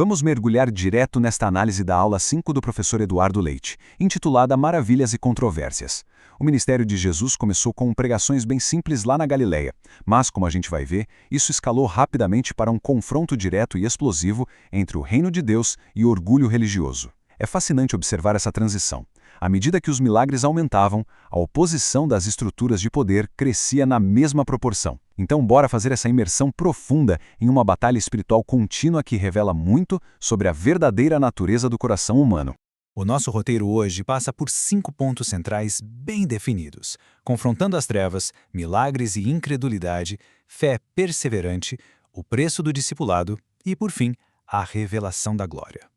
Vamos mergulhar direto nesta análise da aula 5 do professor Eduardo Leite, intitulada Maravilhas e Controvérsias. O ministério de Jesus começou com pregações bem simples lá na Galileia, mas, como a gente vai ver, isso escalou rapidamente para um confronto direto e explosivo entre o reino de Deus e o orgulho religioso. É fascinante observar essa transição. À medida que os milagres aumentavam, a oposição das estruturas de poder crescia na mesma proporção. Então, bora fazer essa imersão profunda em uma batalha espiritual contínua que revela muito sobre a verdadeira natureza do coração humano. O nosso roteiro hoje passa por 5 pontos centrais bem definidos, confrontando as trevas, milagres e incredulidade, fé perseverante, o preço do discipulado e, por fim, a revelação da glória.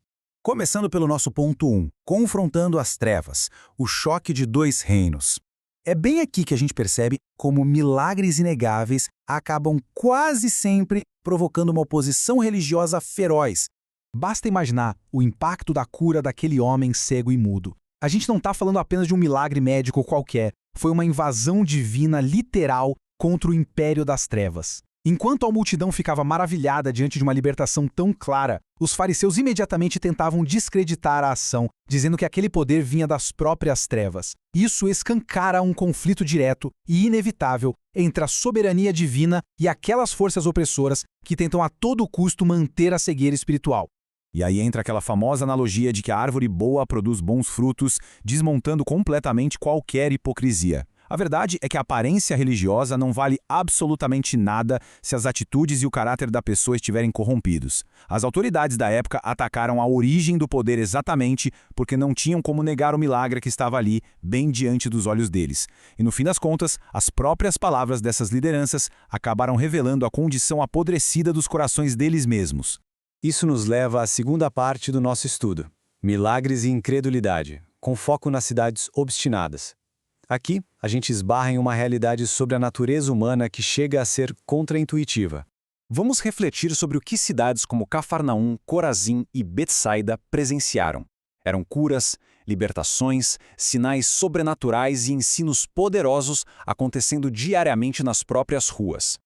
Começando pelo nosso ponto 1, confrontando as trevas, o choque de dois reinos. É bem aqui que a gente percebe como milagres inegáveis acabam quase sempre provocando uma oposição religiosa feroz. Basta imaginar o impacto da cura daquele homem cego e mudo. A gente não está falando apenas de um milagre médico qualquer, foi uma invasão divina literal contra o império das trevas. Enquanto a multidão ficava maravilhada diante de uma libertação tão clara, os fariseus imediatamente tentavam descreditar a ação, dizendo que aquele poder vinha das próprias trevas. Isso escancara um conflito direto e inevitável entre a soberania divina e aquelas forças opressoras que tentam a todo custo manter a cegueira espiritual. E aí entra aquela famosa analogia de que a árvore boa produz bons frutos, desmontando completamente qualquer hipocrisia. A verdade é que a aparência religiosa não vale absolutamente nada se as atitudes e o caráter da pessoa estiverem corrompidos. As autoridades da época atacaram a origem do poder exatamente porque não tinham como negar o milagre que estava ali, bem diante dos olhos deles. E no fim das contas, as próprias palavras dessas lideranças acabaram revelando a condição apodrecida dos corações deles mesmos. Isso nos leva à segunda parte do nosso estudo: milagres e incredulidade, com foco nas cidades obstinadas. Aqui, a gente esbarra em uma realidade sobre a natureza humana que chega a ser contraintuitiva. Vamos refletir sobre o que cidades como Cafarnaum, Corazim e Betsaida presenciaram. Eram curas, libertações, sinais sobrenaturais e ensinos poderosos acontecendo diariamente nas próprias ruas.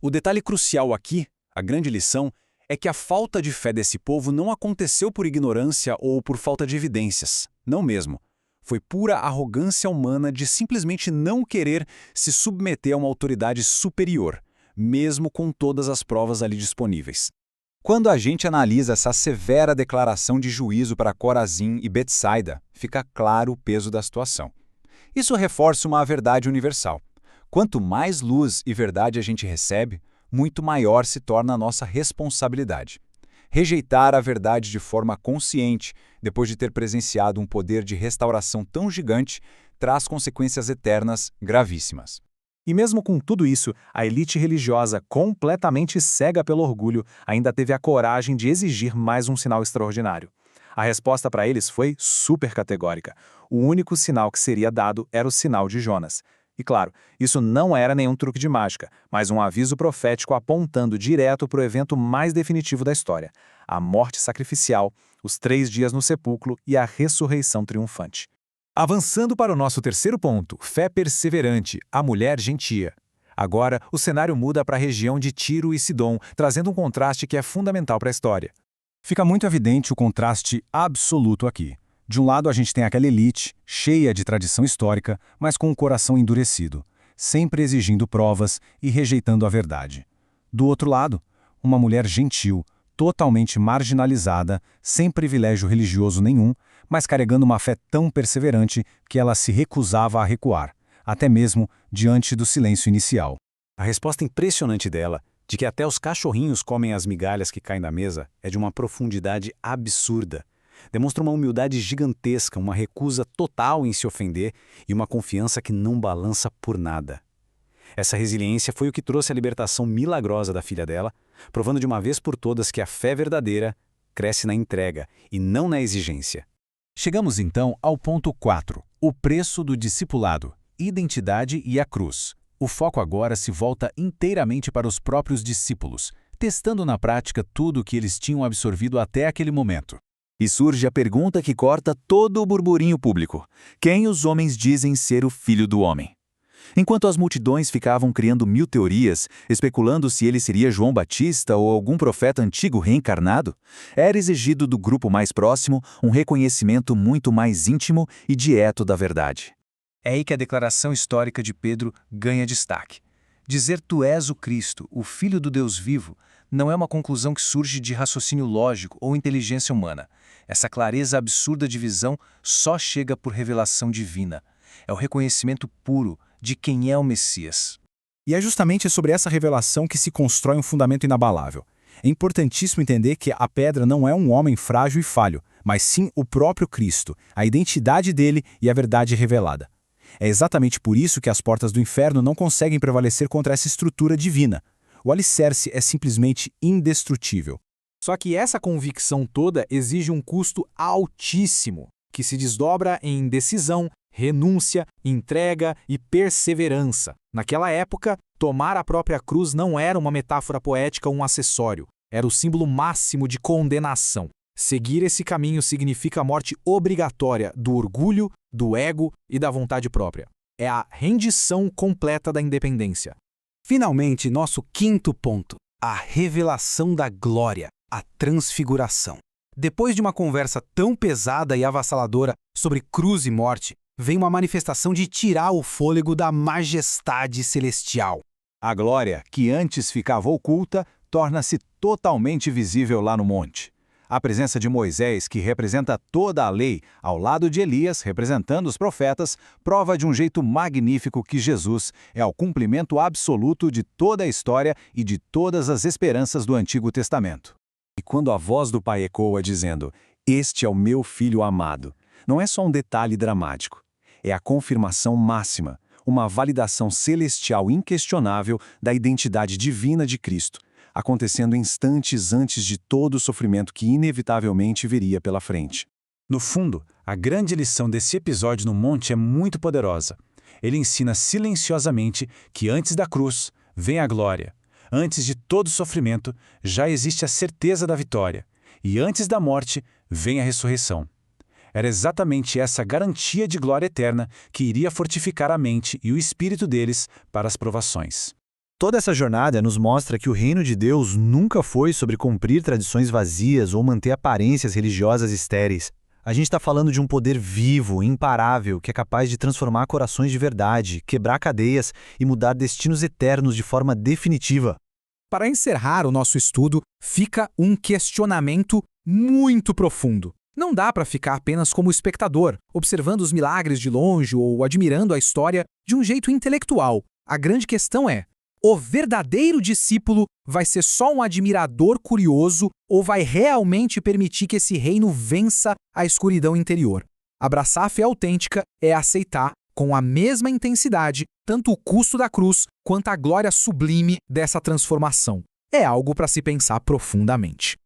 O detalhe crucial aqui, a grande lição, é que a falta de fé desse povo não aconteceu por ignorância ou por falta de evidências. Não mesmo. Foi pura arrogância humana de simplesmente não querer se submeter a uma autoridade superior, mesmo com todas as provas ali disponíveis. Quando a gente analisa essa severa declaração de juízo para Corazim e Betsaida, fica claro o peso da situação. Isso reforça uma verdade universal. Quanto mais luz e verdade a gente recebe, muito maior se torna a nossa responsabilidade. Rejeitar a verdade de forma consciente, depois de ter presenciado um poder de restauração tão gigante, traz consequências eternas gravíssimas. E mesmo com tudo isso, a elite religiosa, completamente cega pelo orgulho, ainda teve a coragem de exigir mais um sinal extraordinário. A resposta para eles foi super categórica. O único sinal que seria dado era o sinal de Jonas. E claro, isso não era nenhum truque de mágica, mas um aviso profético apontando direto para o evento mais definitivo da história: a morte sacrificial, os 3 dias no sepulcro e a ressurreição triunfante. Avançando para o nosso terceiro ponto, fé perseverante, a mulher gentia. Agora, o cenário muda para a região de Tiro e Sidom, trazendo um contraste que é fundamental para a história. Fica muito evidente o contraste absoluto aqui. De um lado, a gente tem aquela elite, cheia de tradição histórica, mas com o coração endurecido, sempre exigindo provas e rejeitando a verdade. Do outro lado, uma mulher gentil, totalmente marginalizada, sem privilégio religioso nenhum, mas carregando uma fé tão perseverante que ela se recusava a recuar, até mesmo diante do silêncio inicial. A resposta impressionante dela, de que até os cachorrinhos comem as migalhas que caem da mesa, é de uma profundidade absurda. Demonstra uma humildade gigantesca, uma recusa total em se ofender e uma confiança que não balança por nada. Essa resiliência foi o que trouxe a libertação milagrosa da filha dela, provando de uma vez por todas que a fé verdadeira cresce na entrega e não na exigência. Chegamos então ao ponto 4, o preço do discipulado, identidade e a cruz. O foco agora se volta inteiramente para os próprios discípulos, testando na prática tudo o que eles tinham absorvido até aquele momento. E surge a pergunta que corta todo o burburinho público: quem os homens dizem ser o Filho do Homem? Enquanto as multidões ficavam criando mil teorias, especulando se ele seria João Batista ou algum profeta antigo reencarnado, era exigido do grupo mais próximo um reconhecimento muito mais íntimo e direto da verdade. É aí que a declaração histórica de Pedro ganha destaque. Dizer tu és o Cristo, o Filho do Deus vivo, não é uma conclusão que surge de raciocínio lógico ou inteligência humana. Essa clareza absurda de visão só chega por revelação divina. É o reconhecimento puro de quem é o Messias. E é justamente sobre essa revelação que se constrói um fundamento inabalável. É importantíssimo entender que a pedra não é um homem frágil e falho, mas sim o próprio Cristo, a identidade dele e a verdade revelada. É exatamente por isso que as portas do inferno não conseguem prevalecer contra essa estrutura divina. O alicerce é simplesmente indestrutível. Só que essa convicção toda exige um custo altíssimo, que se desdobra em decisão, renúncia, entrega e perseverança. Naquela época, tomar a própria cruz não era uma metáfora poética ou um acessório, era o símbolo máximo de condenação. Seguir esse caminho significa a morte obrigatória do orgulho, do ego e da vontade própria. É a rendição completa da independência. Finalmente, nosso quinto ponto, a revelação da glória, a transfiguração. Depois de uma conversa tão pesada e avassaladora sobre cruz e morte, vem uma manifestação de tirar o fôlego da majestade celestial. A glória, que antes ficava oculta, torna-se totalmente visível lá no monte. A presença de Moisés, que representa toda a lei, ao lado de Elias, representando os profetas, prova de um jeito magnífico que Jesus é o cumprimento absoluto de toda a história e de todas as esperanças do Antigo Testamento. E quando a voz do Pai ecoa dizendo, "Este é o meu Filho amado", não é só um detalhe dramático. É a confirmação máxima, uma validação celestial inquestionável da identidade divina de Cristo, acontecendo instantes antes de todo o sofrimento que inevitavelmente viria pela frente. No fundo, a grande lição desse episódio no monte é muito poderosa. Ele ensina silenciosamente que antes da cruz vem a glória. Antes de todo sofrimento, já existe a certeza da vitória. E antes da morte, vem a ressurreição. Era exatamente essa garantia de glória eterna que iria fortificar a mente e o espírito deles para as provações. Toda essa jornada nos mostra que o reino de Deus nunca foi sobre cumprir tradições vazias ou manter aparências religiosas estéreis. A gente está falando de um poder vivo, imparável, que é capaz de transformar corações de verdade, quebrar cadeias e mudar destinos eternos de forma definitiva. Para encerrar o nosso estudo, fica um questionamento muito profundo. Não dá para ficar apenas como espectador, observando os milagres de longe ou admirando a história de um jeito intelectual. A grande questão é: o verdadeiro discípulo vai ser só um admirador curioso ou vai realmente permitir que esse reino vença a escuridão interior? Abraçar a fé autêntica é aceitar, com a mesma intensidade, tanto o custo da cruz quanto a glória sublime dessa transformação. É algo para se pensar profundamente.